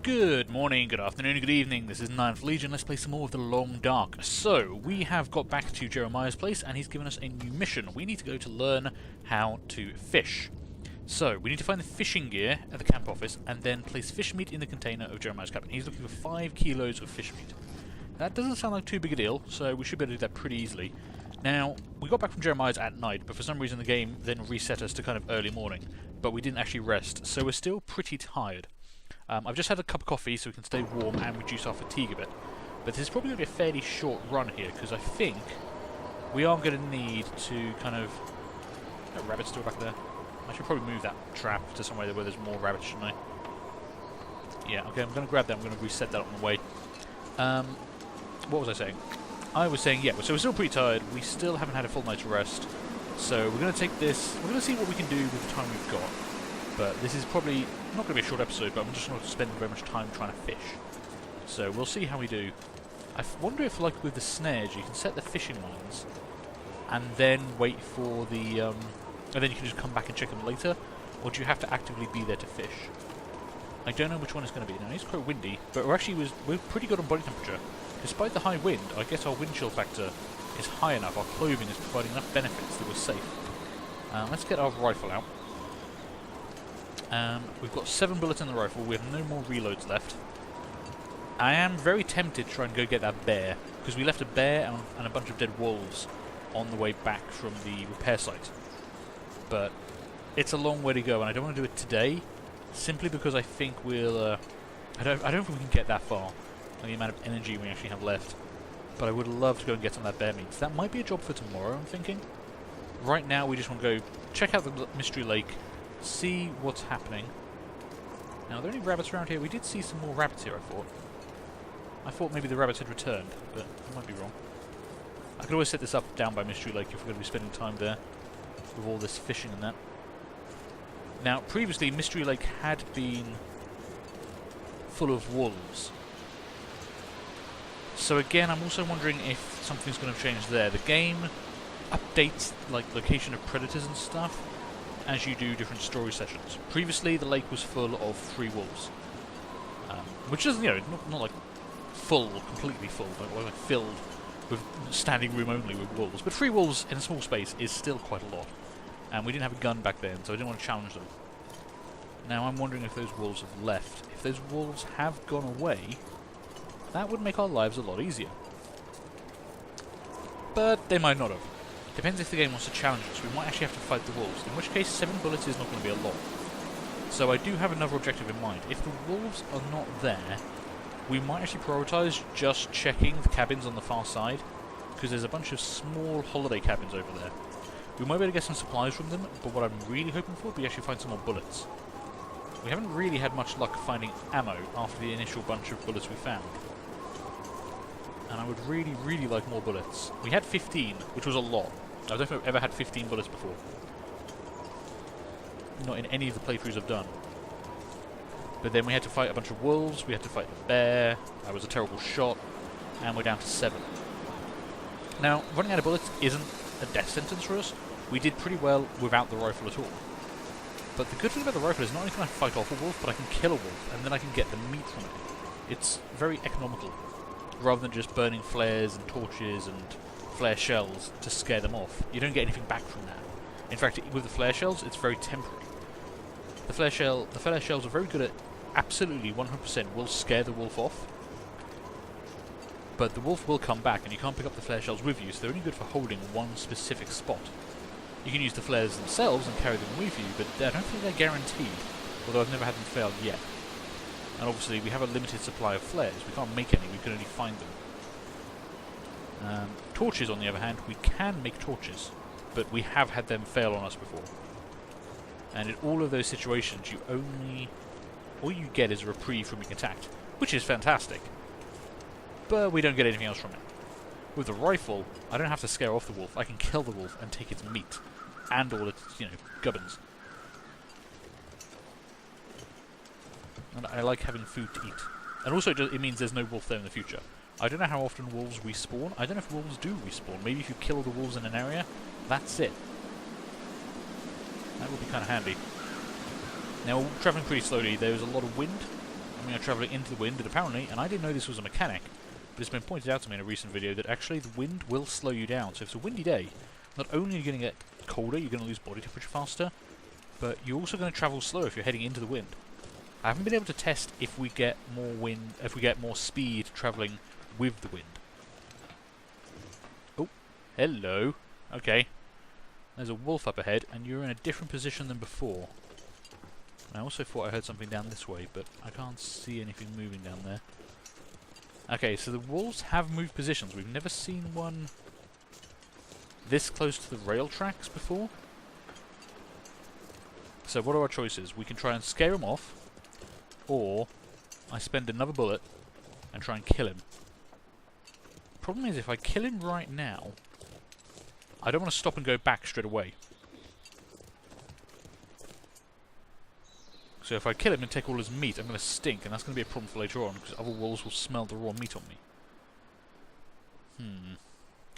Good morning, good afternoon, good evening. This is 9th Legion. Let's play some more of the Long Dark. So, we have got back to Jeremiah's place and he's given us a new mission. We need to go to learn how to fish. So, we need to find the fishing gear at the camp office and then place fish meat in the container of Jeremiah's cabin. He's looking for 5 kilos of fish meat. That doesn't sound like too big a deal, so we should be able to do that pretty easily. Now, we got back from Jeremiah's at night, but for some reason the game then reset us to kind of early morning. But we didn't actually rest, so we're still pretty tired. I've just had a cup of coffee so we can stay warm and reduce our fatigue a bit. But this is probably going to be a fairly short run here, because I think we are going to need to kind of... Oh, rabbit's still back there. I should probably move that trap to somewhere where there's more rabbits, shouldn't I? Yeah, okay, I'm going to grab that. I'm going to reset that on the way. What was I saying? I was saying, yeah, so we're still pretty tired. We still haven't had a full night's rest. So we're going to take this... We're going to see what we can do with the time we've got. But this is probably not going to be a short episode, but I'm just not going to spend very much time trying to fish. So we'll see how we do. I wonder if, like with the snares, you can set the fishing lines and then wait for the... and then you can just come back and check them later, or do you have to actively be there to fish? I don't know which one it's going to be. Now, it's quite windy, but we're pretty good on body temperature. Despite the high wind, I guess our wind chill factor is high enough, our clothing is providing enough benefits that we're safe. Let's get our rifle out. We've got 7 bullets in the rifle, we have no more reloads left. I am very tempted to try and go get that bear, because we left a bear and a bunch of dead wolves on the way back from the repair site. But it's a long way to go, and I don't want to do it today, simply because I think we'll... I don't think we can get that far, and the amount of energy we actually have left. But I would love to go and get some of that bear meat. That might be a job for tomorrow, I'm thinking. Right now, we just want to go check out the Mystery Lake, see what's happening. Now, are there any rabbits around here? We did see some more rabbits here, I thought. I thought maybe the rabbits had returned, but I might be wrong. I could always set this up down by Mystery Lake if we're going to be spending time there with all this fishing and that. Now, previously, Mystery Lake had been full of wolves. So again, I'm also wondering if something's going to change there. The game updates, like, location of predators and stuff as you do different story sessions. Previously, the lake was full of 3 wolves, which is, you know, not like full, completely full, but like filled with standing room only with wolves. But 3 wolves in a small space is still quite a lot, and we didn't have a gun back then, so I didn't want to challenge them. Now I'm wondering if those wolves have left. If those wolves have gone away, that would make our lives a lot easier. But they might not have. Depends if the game wants to challenge us. We might actually have to fight the wolves, in which case 7 bullets is not going to be a lot. So I do have another objective in mind. If the wolves are not there, we might actually prioritise just checking the cabins on the far side, because there's a bunch of small holiday cabins over there. We might be able to get some supplies from them, but what I'm really hoping for, we actually find some more bullets. We haven't really had much luck finding ammo after the initial bunch of bullets we found. And I would really, really like more bullets. We had 15, which was a lot. I don't know if I've ever had 15 bullets before. Not in any of the playthroughs I've done. But then we had to fight a bunch of wolves, we had to fight a bear, that was a terrible shot, and we're down to 7. Now, running out of bullets isn't a death sentence for us. We did pretty well without the rifle at all. But the good thing about the rifle is not only can I fight off a wolf, but I can kill a wolf, and then I can get the meat from it. It's very economical, rather than just burning flares and torches and flare shells to scare them off. You don't get anything back from that. In fact, with the flare shells, it's very temporary. The flare shells are very good at absolutely 100% will scare the wolf off, but the wolf will come back, and you can't pick up the flare shells with you, so they're only good for holding one specific spot. You can use the flares themselves and carry them with you, but I don't think they're guaranteed, although I've never had them fail yet. And obviously we have a limited supply of flares. We can't make any, we can only find them. Torches, on the other hand, we can make torches, but we have had them fail on us before. And in all of those situations, all you get is a reprieve from being attacked, which is fantastic. But we don't get anything else from it. With the rifle, I don't have to scare off the wolf. I can kill the wolf and take its meat, and all its, gubbins. And I like having food to eat. And also, it means there's no wolf there in the future. I don't know how often wolves respawn. I don't know if wolves do respawn. Maybe if you kill the wolves in an area, that's it. That would be kind of handy. Now, we're travelling pretty slowly. There's a lot of wind, and we are travelling into the wind, and apparently, and I didn't know this was a mechanic, but it's been pointed out to me in a recent video that actually the wind will slow you down. So if it's a windy day, not only are you going to get colder, you're going to lose body temperature faster, but you're also going to travel slower if you're heading into the wind. I haven't been able to test if we get more wind, if we get more speed travelling with the wind. Oh, hello. Okay. There's a wolf up ahead, and you're in a different position than before. I also thought I heard something down this way, but I can't see anything moving down there. Okay, so the wolves have moved positions. We've never seen one this close to the rail tracks before. So what are our choices? We can try and scare him off, or I spend another bullet and try and kill him. Problem is, if I kill him right now, I don't want to stop and go back straight away. So if I kill him and take all his meat, I'm going to stink, and that's going to be a problem for later on, because other wolves will smell the raw meat on me.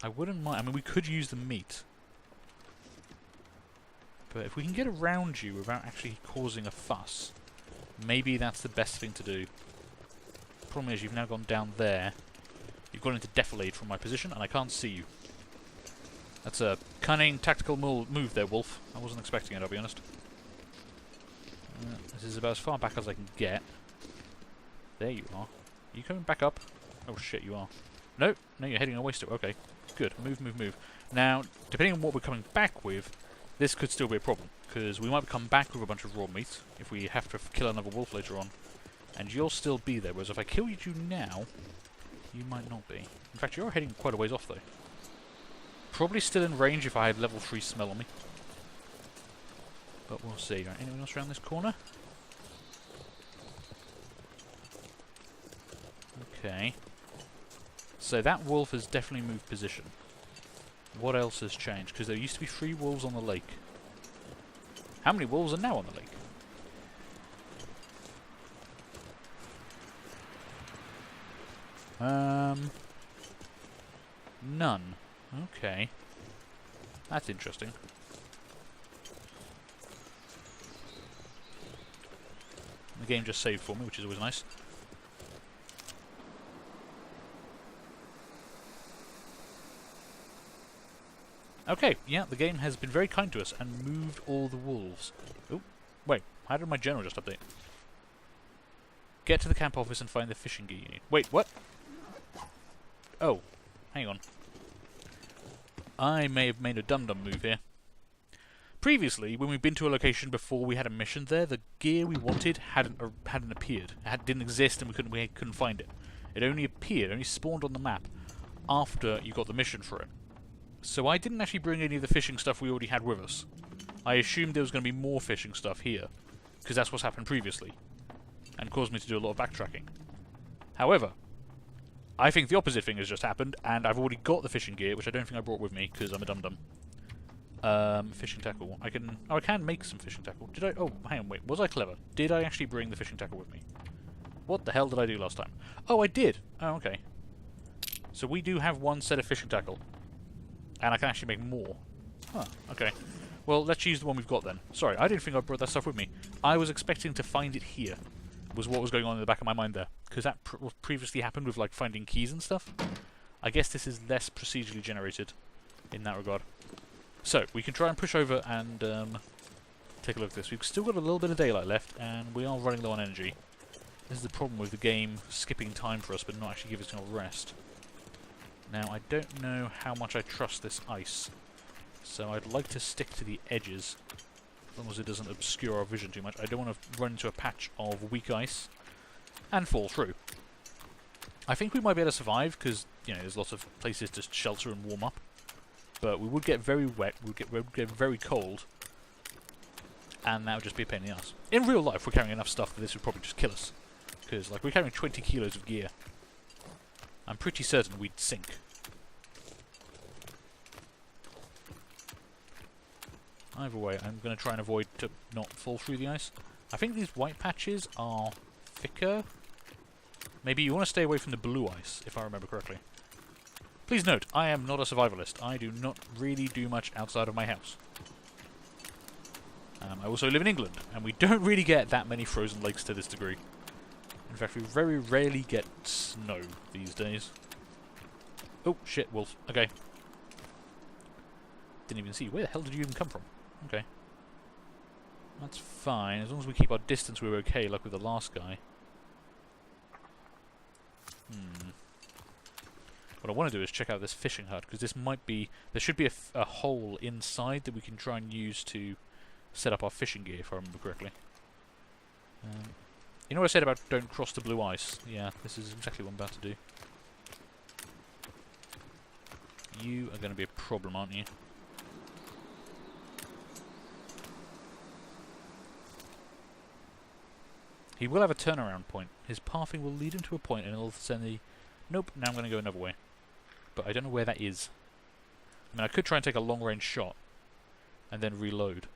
I wouldn't mind. I mean, we could use the meat. But if we can get around you without actually causing a fuss, maybe that's the best thing to do. Problem is, you've now gone down there. You've gone into defilade from my position, and I can't see you. That's a cunning, tactical move there, wolf. I wasn't expecting it, I'll be honest. This is about as far back as I can get. There you are. Are you coming back up? Oh shit, you are. No, no, you're heading away still. Okay, good. Move, move, move. Now, depending on what we're coming back with, this could still be a problem, because we might come back with a bunch of raw meat if we have to kill another wolf later on, and you'll still be there, whereas if I kill you now, you might not be. In fact, you're heading quite a ways off, though. Probably still in range if I had level 3 smell on me. But we'll see. Right, anyone else around this corner? Okay. So that wolf has definitely moved position. What else has changed? Because there used to be 3 wolves on the lake. How many wolves are now on the lake? None. Okay. That's interesting. The game just saved for me, which is always nice. Okay, yeah, the game has been very kind to us and moved all the wolves. Oh, wait, how did my general just update? Get to the camp office and find the fishing gear you need. Wait, what? Oh, hang on. I may have made a dum-dum move here. Previously, when we've been to a location before we had a mission there, the gear we wanted hadn't appeared. It didn't exist, and we couldn't find it. It only appeared, only spawned on the map after you got the mission for it. So I didn't actually bring any of the fishing stuff we already had with us. I assumed there was going to be more fishing stuff here, because that's what's happened previously, and caused me to do a lot of backtracking. However, I think the opposite thing has just happened, and I've already got the fishing gear, which I don't think I brought with me, because I'm a dum-dum. Fishing tackle. I can make some fishing tackle. Did I? Oh, hang on, wait. Was I clever? Did I actually bring the fishing tackle with me? What the hell did I do last time? Oh, I did! Oh, okay. So we do have 1 set of fishing tackle. And I can actually make more. Huh, okay. Well, let's use the one we've got then. Sorry, I didn't think I brought that stuff with me. I was expecting to find it here, was what was going on in the back of my mind there. Because that previously happened with, like, finding keys and stuff. I guess this is less procedurally generated in that regard. So, we can try and push over and take a look at this. We've still got a little bit of daylight left, and we are running low on energy. This is the problem with the game skipping time for us, but not actually giving us a rest. Now, I don't know how much I trust this ice, so I'd like to stick to the edges, as long as it doesn't obscure our vision too much. I don't want to run into a patch of weak ice and fall through. I think we might be able to survive, because, you know, there's lots of places to shelter and warm up. But we would get very wet, we would get very cold, and that would just be a pain in the ass. In real life, we're carrying enough stuff that this would probably just kill us. Because, like, we're carrying 20 kilos of gear. I'm pretty certain we'd sink. Either way, I'm going to try and avoid to not fall through the ice. I think these white patches are thicker. Maybe you want to stay away from the blue ice, if I remember correctly. Please note, I am not a survivalist. I do not really do much outside of my house. I also live in England, and we don't really get that many frozen lakes to this degree. In fact, we very rarely get snow these days. Oh, shit, wolf. Okay. Didn't even see you. Where the hell did you even come from? Okay. That's fine. As long as we keep our distance, we're okay, like with the last guy. What I want to do is check out this fishing hut, because this might be... There should be a hole inside that we can try and use to set up our fishing gear, if I remember correctly. You know what I said about don't cross the blue ice? Yeah, this is exactly what I'm about to do. You are going to be a problem, aren't you? He will have a turnaround point. His pathing will lead him to a point and it'll send the... Nope, now I'm going to go another way. But I don't know where that is. I mean, I could try and take a long-range shot and then reload.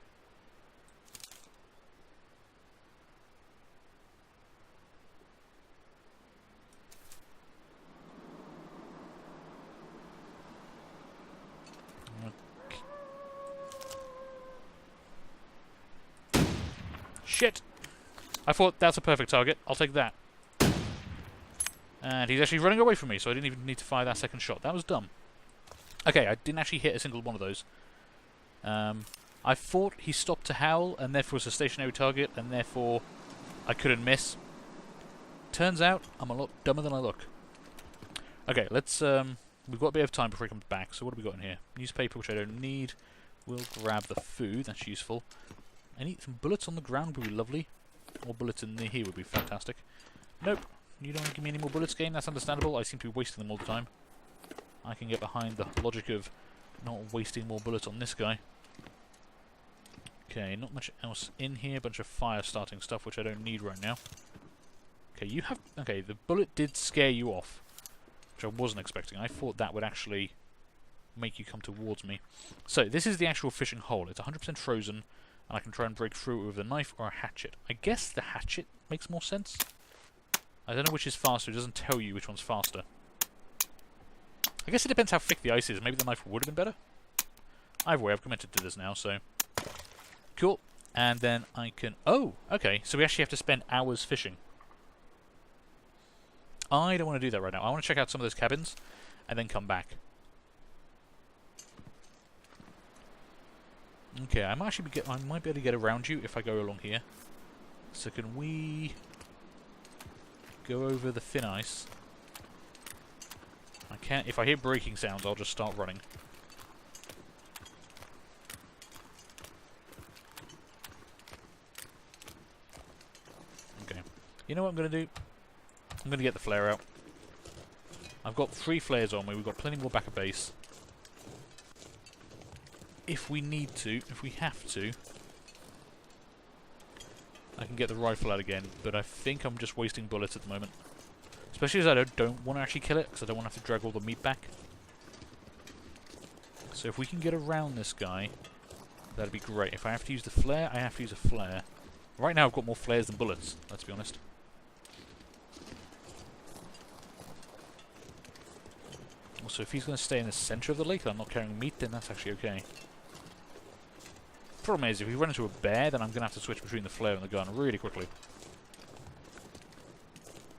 Shit! I thought that's a perfect target. I'll take that. And he's actually running away from me, so I didn't even need to fire that second shot. That was dumb. Okay, I didn't actually hit a single one of those. I thought he stopped to howl, and therefore was a stationary target, and therefore I couldn't miss. Turns out, I'm a lot dumber than I look. Okay, let's... we've got a bit of time before he comes back, so what have we got in here? Newspaper, which I don't need. We'll grab the food, that's useful. Some bullets on the ground would be lovely. More bullets in here would be fantastic. Nope. You don't give me any more bullets, game. That's understandable. I seem to be wasting them all the time. I can get behind the logic of not wasting more bullets on this guy. Okay, not much else in here. Bunch of fire-starting stuff, which I don't need right now. Okay, you have... Okay, the bullet did scare you off, which I wasn't expecting. I thought that would actually make you come towards me. So, this is the actual fishing hole. It's 100% frozen, and I can try and break through it with a knife or a hatchet. I guess the hatchet makes more sense. I don't know which is faster. It doesn't tell you which one's faster. I guess it depends how thick the ice is. Maybe the knife would have been better. Either way, I've committed to this now, so... Cool. And then I can... Oh, okay. So we actually have to spend hours fishing. I don't want to do that right now. I want to check out some of those cabins and then come back. Okay, I might be able to get around you if I go along here. So can we go over the thin ice? I can't. If I hear braking sounds, I'll just start running. Okay. You know what I'm going to do? I'm going to get the flare out. I've got 3 flares on me. We've got plenty more back at base. If we need to, if we have to, I can get the rifle out again, but I think I'm just wasting bullets at the moment. Especially as I don't want to actually kill it, because I don't want to have to drag all the meat back. So if we can get around this guy, that'd be great. If I have to use the flare, I have to use a flare. Right now I've got more flares than bullets, let's be honest. Also, if he's going to stay in the centre of the lake and I'm not carrying meat, then that's actually okay. Problem is, if we run into a bear, then I'm going to have to switch between the flare and the gun really quickly.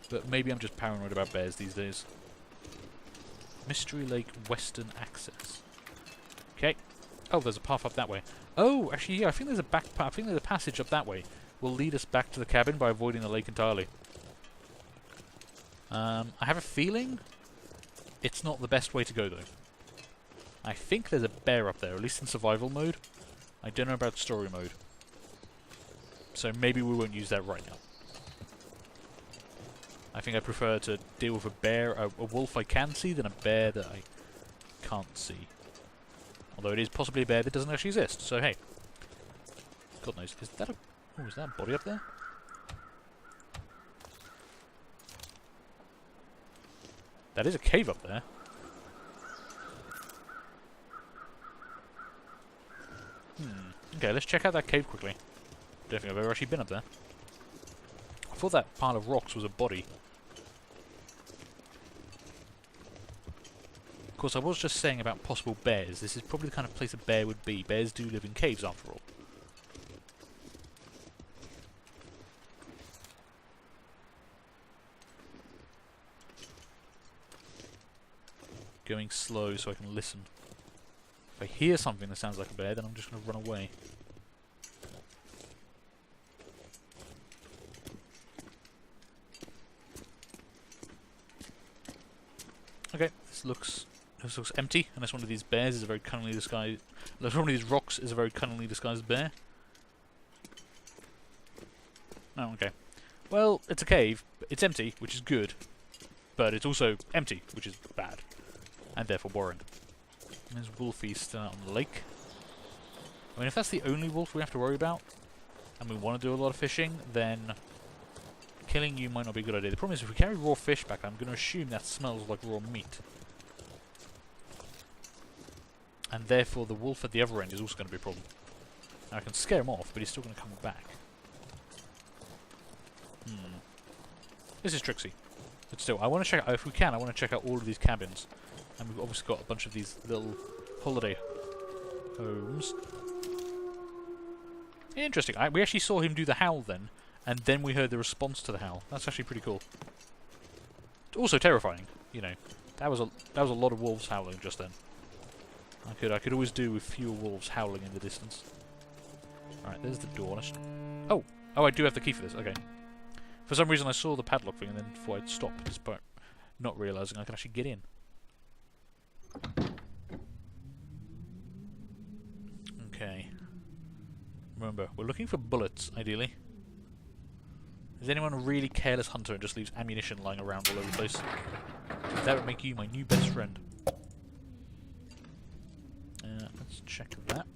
But maybe I'm just paranoid about bears these days. Mystery Lake Western Access. Okay. Oh, there's a path up that way. Oh, actually, yeah, I think there's a back path. I think there's a passage up that way. Will lead us back to the cabin by avoiding the lake entirely. I have a feeling it's not the best way to go, though. I think there's a bear up there, at least in survival mode. I don't know about story mode. So maybe we won't use that right now. I think I prefer to deal with a bear, a wolf I can see, than a bear that I can't see. Although it is possibly a bear that doesn't actually exist, so hey. God knows, is that a... Oh, is that a body up there? That is a cave up there. Okay, let's check out that cave quickly. Don't think I've ever actually been up there. I thought that pile of rocks was a body. Of course, I was just saying about possible bears. This is probably the kind of place a bear would be. Bears do live in caves, after all. going slow so I can listen. If I hear something that sounds like a bear, then I'm just going to run away. Okay, this looks empty, unless one of these bears is a very cunningly disguised... Unless one of these rocks is a very cunningly disguised bear. Oh, okay. Well, it's a cave. It's empty, which is good. But it's also empty, which is bad. And therefore boring. And there's Wolfie still out on the lake. I mean, if that's the only wolf we have to worry about, and we want to do a lot of fishing, then killing you might not be a good idea. The problem is, if we carry raw fish back, I'm going to assume that smells like raw meat. And therefore, the wolf at the other end is also going to be a problem. Now, I can scare him off, but he's still going to come back. This is tricksy. But still, I want to check out, if we can, I want to check out all of these cabins. And we've obviously got a bunch of these little holiday homes. Interesting. We actually saw him do the howl then, and then we heard the response to the howl. That's actually pretty cool. Also terrifying, you know. That was a lot of wolves howling just then. I could always do with fewer wolves howling in the distance. Alright, there's the door. Oh, I do have the key for this. Okay. For some reason I saw the padlock thing and then thought I'd stop, despite not realising I can actually get in. Okay. Remember, we're looking for bullets, ideally. Is anyone a really careless hunter and just leaves ammunition lying around all over the place? That would make you my new best friend. Let's check that.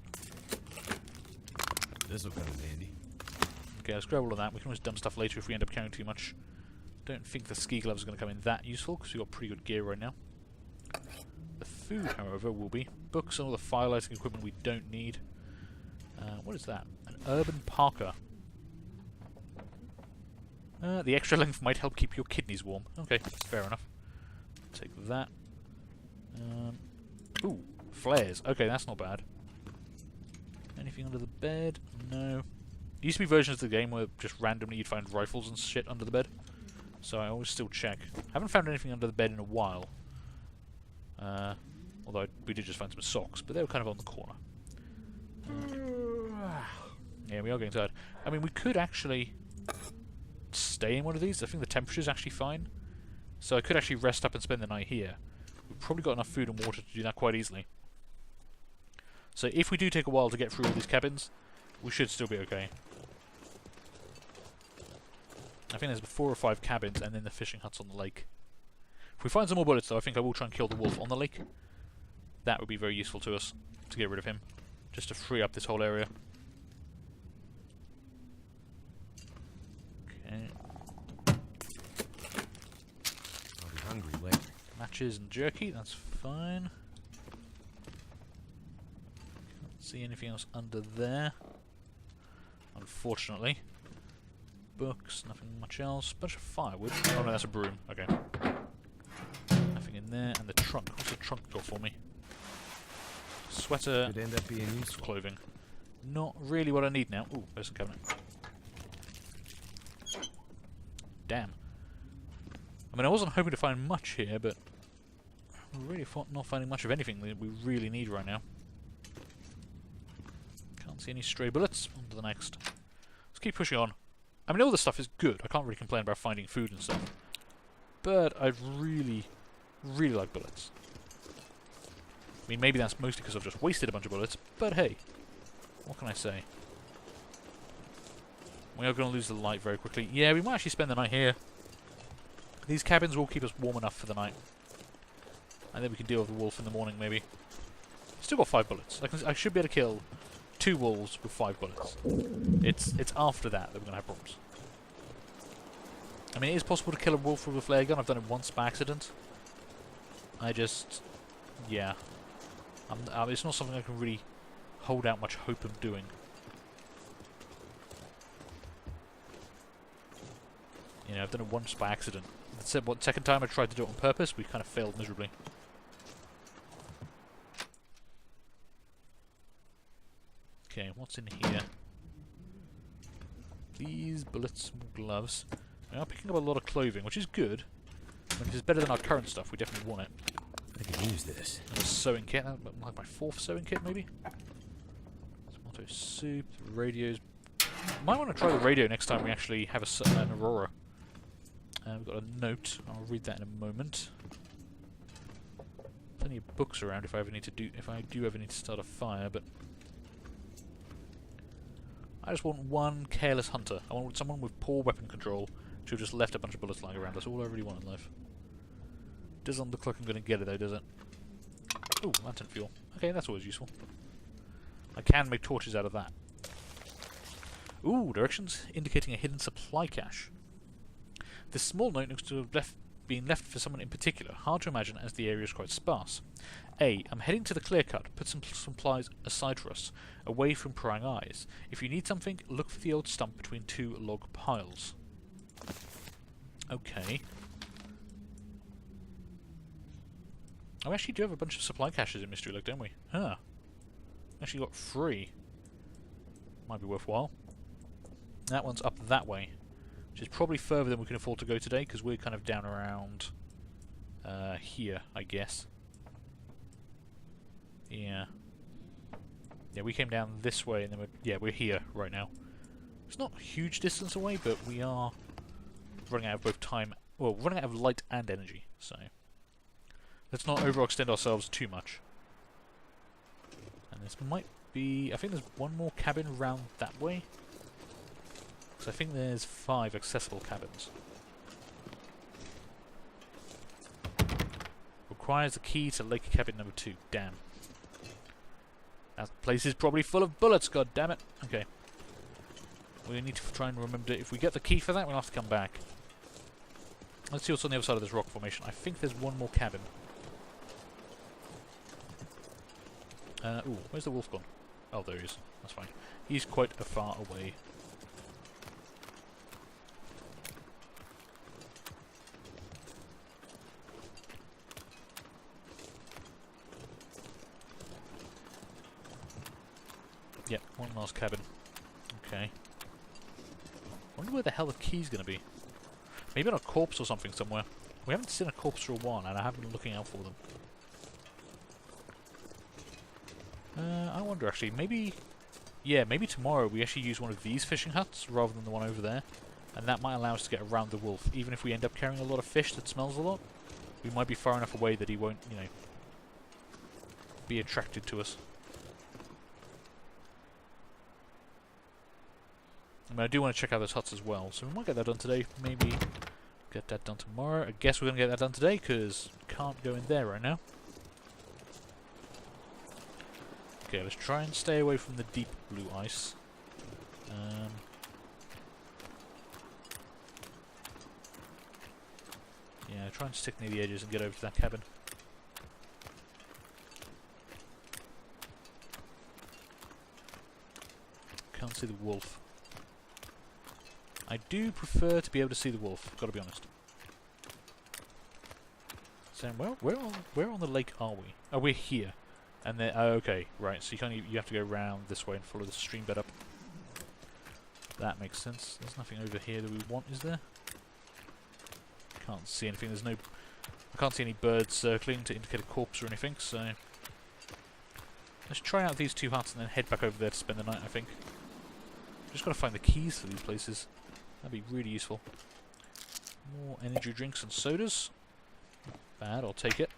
This'll come in handy. Okay, let's grab all of that. We can always dump stuff later if we end up carrying too much. Don't think the ski gloves are going to come in that useful, because we've got pretty good gear right now. The food, however, will be books and all the firelighting equipment we don't need. What is that? An urban parka. The extra length might help keep your kidneys warm. Okay, fair enough. Take that. Ooh, flares. Okay, that's not bad. Anything under the bed? No. There used to be versions of the game where just randomly you'd find rifles and shit under the bed. So I always still check. Haven't found anything under the bed in a while. Although we did just find some socks, but they were kind of on the corner. Yeah, we are getting tired. I mean, we could actually stay in one of these. I think the temperature's actually fine. So I could actually rest up and spend the night here. We've probably got enough food and water to do that quite easily. So if we do take a while to get through all these cabins, we should still be okay. I think there's 4 or 5 cabins and then the fishing huts on the lake. If we find some more bullets though, I think I will try and kill the wolf on the lake. That would be very useful to us, to get rid of him. Just to free up this whole area. Okay. I'll be hungry later. Matches and jerky, that's fine. Can't see anything else under there. Unfortunately. Books, nothing much else. Bunch of firewood. Oh no, that's a broom. Okay. Nothing in there. And the trunk. What's the trunk got for me? Sweater. Could end up being useful. Clothing. Not really what I need now. Ooh, there's a cabinet. Damn. I mean, I wasn't hoping to find much here, but I'm really not finding much of anything that we really need right now. Can't see any stray bullets. On to the next. Let's keep pushing on. I mean, all this stuff is good. I can't really complain about finding food and stuff. But I really, really like bullets. I mean, maybe that's mostly because I've just wasted a bunch of bullets, but hey, what can I say? We are going to lose the light very quickly. Yeah, we might actually spend the night here. These cabins will keep us warm enough for the night. And then we can deal with the wolf in the morning, maybe. Still got 5 bullets. I should be able to kill 2 wolves with 5 bullets. It's after that we're going to have problems. I mean, it is possible to kill a wolf with a flare gun. I've done it once by accident. Yeah. It's not something I can really hold out much hope of doing. You know, I've done it once by accident. Second time I tried to do it on purpose, we kind of failed miserably. Okay, what's in here? These bullets, gloves. We are picking up a lot of clothing, which is good. I mean, if it's better than our current stuff, we definitely want it. I could use this. A sewing kit, like my 4th sewing kit maybe? Tomato soup, radios. Might want to try the radio next time we actually have an Aurora. We've got a note, I'll read that in a moment. Plenty of books around if I do ever need to start a fire, but I just want one careless hunter. I want someone with poor weapon control to have just left a bunch of bullets lying around. That's all I really want in life. Doesn't look like I'm going to get it though, does it? Ooh, lantern fuel. Okay, that's always useful. I can make torches out of that. Ooh, directions indicating a hidden supply cache. This small note looks to have been left for someone in particular. Hard to imagine as the area is quite sparse. A. I'm heading to the clear cut. Put some supplies aside for us, away from prying eyes. If you need something, look for the old stump between 2 log piles. Okay. Oh, we actually do have a bunch of supply caches in Mystery Lake, don't we? Huh. Actually got 3. Might be worthwhile. That one's up that way, which is probably further than we can afford to go today, because we're kind of down around here, I guess. Yeah. Yeah, we came down this way, and then we're here right now. It's not a huge distance away, but we are running out of both time, well, running out of light and energy, so let's not overextend ourselves too much. And this might be, I think there's one more cabin round that way. So I think there's 5 accessible cabins. Requires a key to Lake Cabin number 2. Damn. That place is probably full of bullets, god damn it. Okay. We need to try and remember, if we get the key for that, we'll have to come back. Let's see what's on the other side of this rock formation. I think there's one more cabin. Ooh, where's the wolf gone? Oh, there he is. That's fine. He's quite a far away. Yep, one last cabin. Okay. Wonder where the hell the key's gonna be. Maybe on a corpse or something somewhere. We haven't seen a corpse for a while, and I have been looking out for them. I wonder actually, maybe... Yeah, maybe tomorrow we actually use one of these fishing huts rather than the one over there. And that might allow us to get around the wolf. Even if we end up carrying a lot of fish that smells a lot, we might be far enough away that he won't, you know, be attracted to us. I mean, I do want to check out those huts as well, so we might get that done today, maybe get that done tomorrow. I guess we're going to get that done today, because can't go in there right now. Okay, let's try and stay away from the deep blue ice. Yeah, try and stick near the edges and get over to that cabin. Can't see the wolf. I do prefer to be able to see the wolf, gotta be honest. So, well, where on the lake are we? Oh, we're here. And then, oh, okay, right, so you have to go around this way and follow the stream bed up. That makes sense. There's nothing over here that we want, is there? Can't see anything, I can't see any birds circling to indicate a corpse or anything, so... Let's try out these 2 huts and then head back over there to spend the night, I think. Just gotta find the keys for these places. That'd be really useful. More energy drinks and sodas. Not bad, I'll take it.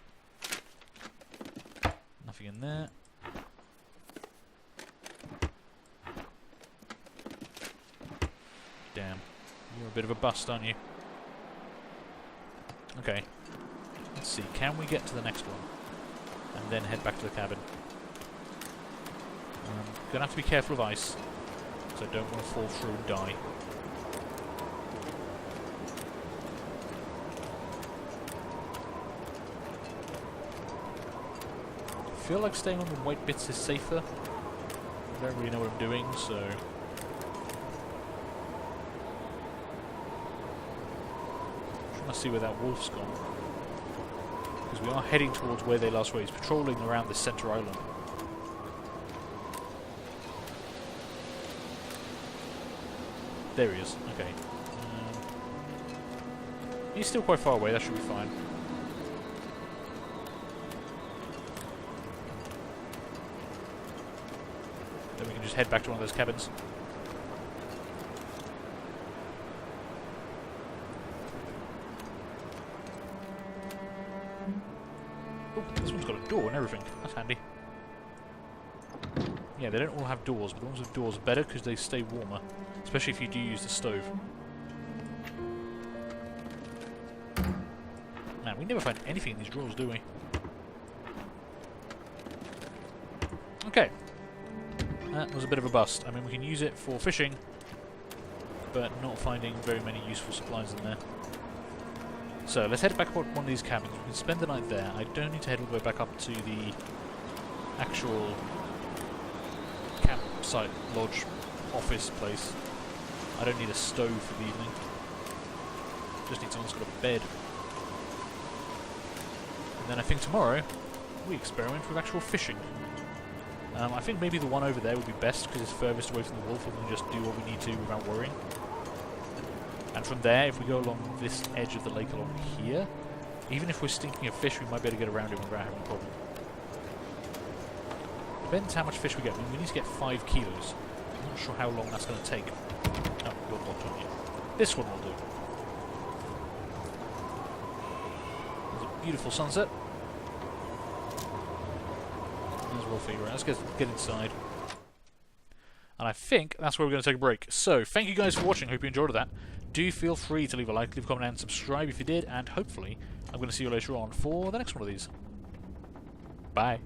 Nothing in there. Damn. You're a bit of a bust, aren't you? Okay. Let's see, can we get to the next one? And then head back to the cabin. Gonna have to be careful of ice, so I don't want to fall through and die. I feel like staying on the white bits is safer. I don't really know what I'm doing, so... Trying to see where that wolf's gone. Because we are heading towards where they last were. He's patrolling around this center island. There he is. Okay. He's still quite far away. That should be fine. head back to one of those cabins. Oh, this one's got a door and everything. That's handy. Yeah, they don't all have doors, but the ones with doors are better because they stay warmer, especially if you do use the stove. Man, we never find anything in these drawers, do we? Okay. That was a bit of a bust. I mean, we can use it for fishing, but not finding very many useful supplies in there. So, let's head back to one of these cabins. We can spend the night there. I don't need to head all the way back up to the actual campsite, lodge, office place. I don't need a stove for the evening. Just need someone who's got a bed. And then I think tomorrow we experiment with actual fishing. I think maybe the one over there would be best because it's furthest away from the wolf and we can just do what we need to without worrying. And from there, if we go along this edge of the lake along here, even if we're stinking of fish, we might be able to get around it without having a problem. Depends how much fish we get. I mean, we need to get 5 kilos. I'm not sure how long that's going to take. Oh, we've got watch on here. This one will do. There's a beautiful sunset. As well figure out. Let's get inside. And I think that's where we're going to take a break. So, thank you guys for watching. Hope you enjoyed that. Do feel free to leave a like, leave a comment, and subscribe if you did. And hopefully, I'm going to see you later on for the next one of these. Bye.